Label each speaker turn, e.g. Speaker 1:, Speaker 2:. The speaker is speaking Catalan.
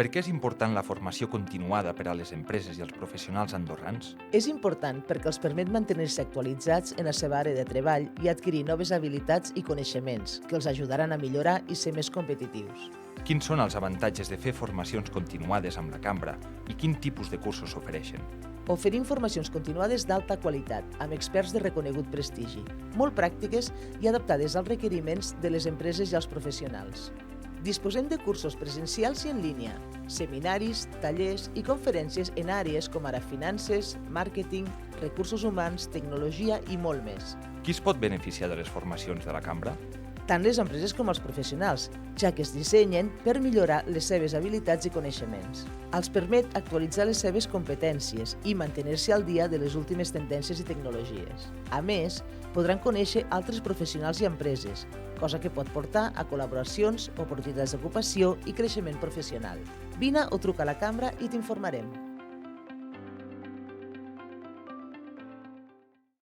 Speaker 1: Per què és important la formació continuada per a les empreses i els professionals andorrans?
Speaker 2: És important perquè els permet mantenir-se actualitzats en la seva àrea de treball i adquirir noves habilitats i coneixements que els ajudaran a millorar i ser més competitius.
Speaker 1: Quins són els avantatges de fer formacions continuades amb la cambra i quin tipus de cursos s'ofereixen?
Speaker 2: Oferim formacions continuades d'alta qualitat, amb experts de reconegut prestigi, molt pràctiques i adaptades als requeriments de les empreses i als professionals. Disposem de cursos presencials i en línia, seminaris, tallers i conferències en àrees com ara finances, màrqueting, recursos humans, tecnologia i molt més.
Speaker 1: Qui es pot beneficiar de les formacions de la cambra?
Speaker 2: Tant les empreses com els professionals, ja que es dissenyen per millorar les seves habilitats i coneixements. Els permet actualitzar les seves competències i mantenir-se al dia de les últimes tendències i tecnologies. A més, podran conèixer altres professionals i empreses, cosa que pot portar a col·laboracions, oportunitats d'ocupació i creixement professional. Vine o truca a la cambra i t'informarem.